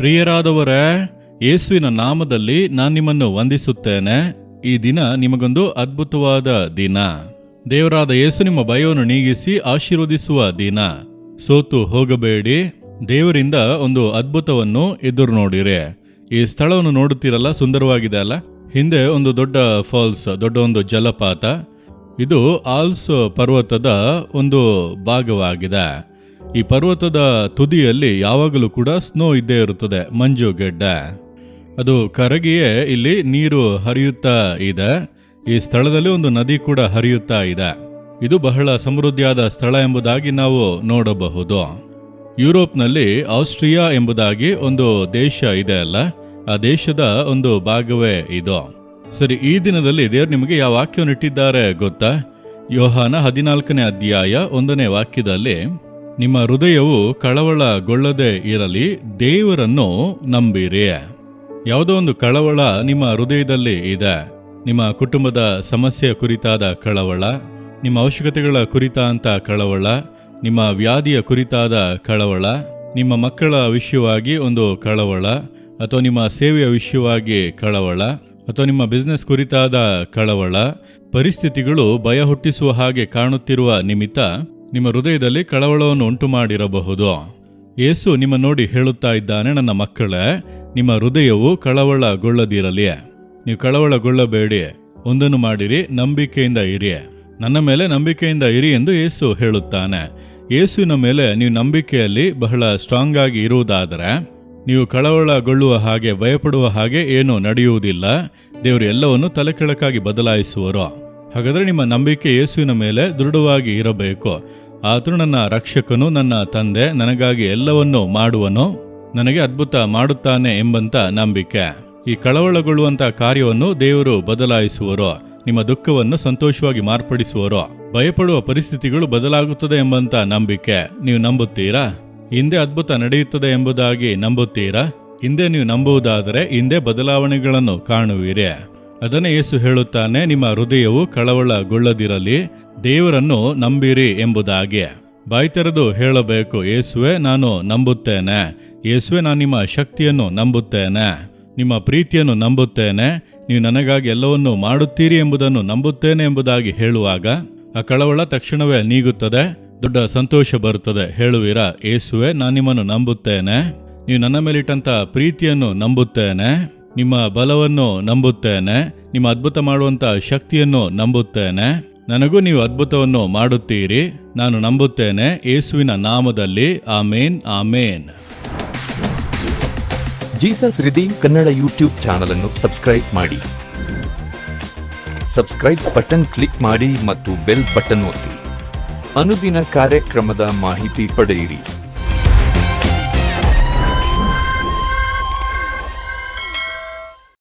ಪ್ರಿಯರಾದವರೇ, ಯೇಸುವಿನ ನಾಮದಲ್ಲಿ ನಾನು ನಿಮ್ಮನ್ನು ವಂದಿಸುತ್ತೇನೆ. ಈ ದಿನ ನಿಮಗೊಂದು ಅದ್ಭುತವಾದ ದಿನ. ದೇವರಾದ ಯೇಸು ನಿಮ್ಮ ಭಯವನ್ನು ನೀಗಿಸಿ ಆಶೀರ್ವದಿಸುವ ದಿನ. ಸೋತು ಹೋಗಬೇಡಿ. ದೇವರಿಂದ ಒಂದು ಅದ್ಭುತವನ್ನು ಎದುರು ನೋಡಿರಿ. ಈ ಸ್ಥಳವನ್ನು ನೋಡುತ್ತೀರಲ್ಲ, ಸುಂದರವಾಗಿದೆ ಅಲ್ಲ? ಹಿಂದೆ ಒಂದು ದೊಡ್ಡ ಫಾಲ್ಸ್, ದೊಡ್ಡ ಒಂದು ಜಲಪಾತ. ಇದು ಆಲ್ಸ್ ಪರ್ವತದ ಒಂದು ಭಾಗವಾಗಿದೆ. ಈ ಪರ್ವತದ ತುದಿಯಲ್ಲಿ ಯಾವಾಗಲೂ ಕೂಡ ಸ್ನೋ ಇದ್ದೇ ಇರುತ್ತದೆ, ಮಂಜುಗೆಡ್ಡೆ. ಅದು ಕರಗಿಯೇ ಇಲ್ಲಿ ನೀರು ಹರಿಯುತ್ತಾ ಇದೆ. ಈ ಸ್ಥಳದಲ್ಲಿ ಒಂದು ನದಿ ಕೂಡ ಹರಿಯುತ್ತಾ ಇದೆ. ಇದು ಬಹಳ ಸಮೃದ್ಧಿಯಾದ ಸ್ಥಳ ಎಂಬುದಾಗಿ ನಾವು ನೋಡಬಹುದು. ಯುರೋಪ್ನಲ್ಲಿ ಆಸ್ಟ್ರಿಯಾ ಎಂಬುದಾಗಿ ಒಂದು ದೇಶ ಇದೆ ಅಲ್ಲ, ಆ ದೇಶದ ಒಂದು ಭಾಗವೇ ಇದು. ಸರಿ, ಈ ದಿನದಲ್ಲಿ ದೇವರು ನಿಮಗೆ ಯಾವ ವಾಕ್ಯವನ್ನು ಇಟ್ಟಿದ್ದಾರೆ ಗೊತ್ತಾ? ಯೋಹಾನ 14ನೇ ಅಧ್ಯಾಯ 1ನೇ ವಾಕ್ಯದಲ್ಲಿ, ನಿಮ್ಮ ಹೃದಯವು ಕಳವಳಗೊಳ್ಳದೆ ಇರಲಿ, ದೇವರನ್ನು ನಂಬಿರಿ. ಯಾವುದೋ ಒಂದು ಕಳವಳ ನಿಮ್ಮ ಹೃದಯದಲ್ಲಿ ಇದೆ. ನಿಮ್ಮ ಕುಟುಂಬದ ಸಮಸ್ಯೆಯ ಕುರಿತಾದ ಕಳವಳ, ನಿಮ್ಮ ಅವಶ್ಯಕತೆಗಳ ಕುರಿತಾಂತ ಕಳವಳ, ನಿಮ್ಮ ವ್ಯಾಧಿಯ ಕುರಿತಾದ ಕಳವಳ, ನಿಮ್ಮ ಮಕ್ಕಳ ವಿಷಯವಾಗಿ ಒಂದು ಕಳವಳ, ಅಥವಾ ನಿಮ್ಮ ಸೇವೆಯ ವಿಷಯವಾಗಿ ಕಳವಳ, ಅಥವಾ ನಿಮ್ಮ ಬಿಸ್ನೆಸ್ ಕುರಿತಾದ ಕಳವಳ. ಪರಿಸ್ಥಿತಿಗಳು ಭಯ ಹುಟ್ಟಿಸುವ ಹಾಗೆ ಕಾಣುತ್ತಿರುವ ನಿಮಿತ್ತ ನಿಮ್ಮ ಹೃದಯದಲ್ಲಿ ಕಳವಳವನ್ನು ಉಂಟು ಮಾಡಿರಬಹುದು. ಯೇಸು ನಿಮ್ಮ ನೋಡಿ ಹೇಳುತ್ತಾ ಇದ್ದಾನೆ, ನನ್ನ ಮಕ್ಕಳೇ, ನಿಮ್ಮ ಹೃದಯವು ಕಳವಳಗೊಳ್ಳದಿರಲಿ. ನೀವು ಕಳವಳಗೊಳ್ಳಬೇಡಿ. ಒಂದನ್ನು ಮಾಡಿರಿ, ನಂಬಿಕೆಯಿಂದ ಇರಿ. ನನ್ನ ಮೇಲೆ ನಂಬಿಕೆಯಿಂದ ಇರಿ ಎಂದು ಯೇಸು ಹೇಳುತ್ತಾನೆ. ಯೇಸುವಿನ ಮೇಲೆ ನೀವು ನಂಬಿಕೆಯಲ್ಲಿ ಬಹಳ ಸ್ಟ್ರಾಂಗ್ ಆಗಿ ಇರುವುದಾದರೆ ನೀವು ಕಳವಳಗೊಳ್ಳುವ ಹಾಗೆ, ಭಯಪಡುವ ಹಾಗೆ ಏನೂ ನಡೆಯುವುದಿಲ್ಲ. ದೇವರು ಎಲ್ಲವನ್ನು ತಲೆಕೆಳಕಾಗಿ ಬದಲಾಯಿಸುವರು. ಹಾಗಾದರೆ ನಿಮ್ಮ ನಂಬಿಕೆ ಯೇಸುವಿನ ಮೇಲೆ ದೃಢವಾಗಿ ಇರಬೇಕು. ಆತನು ನನ್ನ ರಕ್ಷಕನು, ನನ್ನ ತಂದೆ, ನನಗಾಗಿ ಎಲ್ಲವನ್ನೂ ಮಾಡುವನು, ನನಗೆ ಅದ್ಭುತ ಮಾಡುತ್ತಾನೆ ಎಂಬಂತ ನಂಬಿಕೆ. ಈ ಕಳವಳಗೊಳ್ಳುವಂಥ ಕಾರ್ಯವನ್ನು ದೇವರು ಬದಲಾಯಿಸುವರು. ನಿಮ್ಮ ದುಃಖವನ್ನು ಸಂತೋಷವಾಗಿ ಮಾರ್ಪಡಿಸುವರು. ಭಯಪಡುವ ಪರಿಸ್ಥಿತಿಗಳು ಬದಲಾಗುತ್ತದೆ ಎಂಬಂತ ನಂಬಿಕೆ. ನೀವು ನಂಬುತ್ತೀರಾ? ಹಿಂದೆ ಅದ್ಭುತ ನಡೆಯುತ್ತದೆ ಎಂಬುದಾಗಿ ನಂಬುತ್ತೀರಾ? ಹಿಂದೆ ನೀವು ನಂಬುವುದಾದರೆ ಹಿಂದೆ ಬದಲಾವಣೆಗಳನ್ನು ಕಾಣುವಿರಿ. ಅದನ್ನೇ ಯೇಸು ಹೇಳುತ್ತಾನೆ, ನಿಮ್ಮ ಹೃದಯವು ಕಳವಳಗೊಳ್ಳದಿರಲಿ, ದೇವರನ್ನು ನಂಬಿರಿ ಎಂಬುದಾಗಿ. ಬಾಯಿ ತೆರೆದು ಹೇಳಬೇಕು, ಯೇಸುವೆ ನಾನು ನಂಬುತ್ತೇನೆ. ಯೇಸುವೆ, ನಾನು ನಿಮ್ಮ ಶಕ್ತಿಯನ್ನು ನಂಬುತ್ತೇನೆ, ನಿಮ್ಮ ಪ್ರೀತಿಯನ್ನು ನಂಬುತ್ತೇನೆ, ನೀವು ನನಗಾಗಿ ಎಲ್ಲವನ್ನೂ ಮಾಡುತ್ತೀರಿ ಎಂಬುದನ್ನು ನಂಬುತ್ತೇನೆ ಎಂಬುದಾಗಿ ಹೇಳುವಾಗ ಆ ಕಳವಳ ತಕ್ಷಣವೇ ನೀಗುತ್ತದೆ, ದೊಡ್ಡ ಸಂತೋಷ ಬರುತ್ತದೆ. ಹೇಳುವಿರಾ, ಯೇಸುವೆ ನಾನು ನಿಮ್ಮನ್ನು ನಂಬುತ್ತೇನೆ, ನೀವು ನನ್ನ ಮೇಲಿಟ್ಟಂಥ ಪ್ರೀತಿಯನ್ನು ನಂಬುತ್ತೇನೆ, ನಿಮ್ಮ ಬಲವನ್ನು ನಂಬುತ್ತೇನೆ, ನಿಮ್ಮ ಅದ್ಭುತ ಮಾಡುವಂಥ ಶಕ್ತಿಯನ್ನು ನಂಬುತ್ತೇನೆ, ನನಗೂ ನೀವು ಅದ್ಭುತವನ್ನು ಮಾಡುತ್ತೀರಿ, ನಾನು ನಂಬುತ್ತೇನೆ, ಯೇಸುವಿನ ನಾಮದಲ್ಲಿ amen, amen. Jesus redeem Kannada YouTube channel ಅನ್ನು ಸಬ್ಸ್ಕ್ರೈಬ್ ಮಾಡಿ. ಸಬ್ಸ್ಕ್ರೈಬ್ ಬಟನ್ ಕ್ಲಿಕ್ ಮಾಡಿ ಮತ್ತು ಬೆಲ್ ಬಟನ್ ಒತ್ತಿ. ಅನುದಿನ ಕಾರ್ಯಕ್ರಮದ ಮಾಹಿತಿ ಪಡೆಯಿರಿ.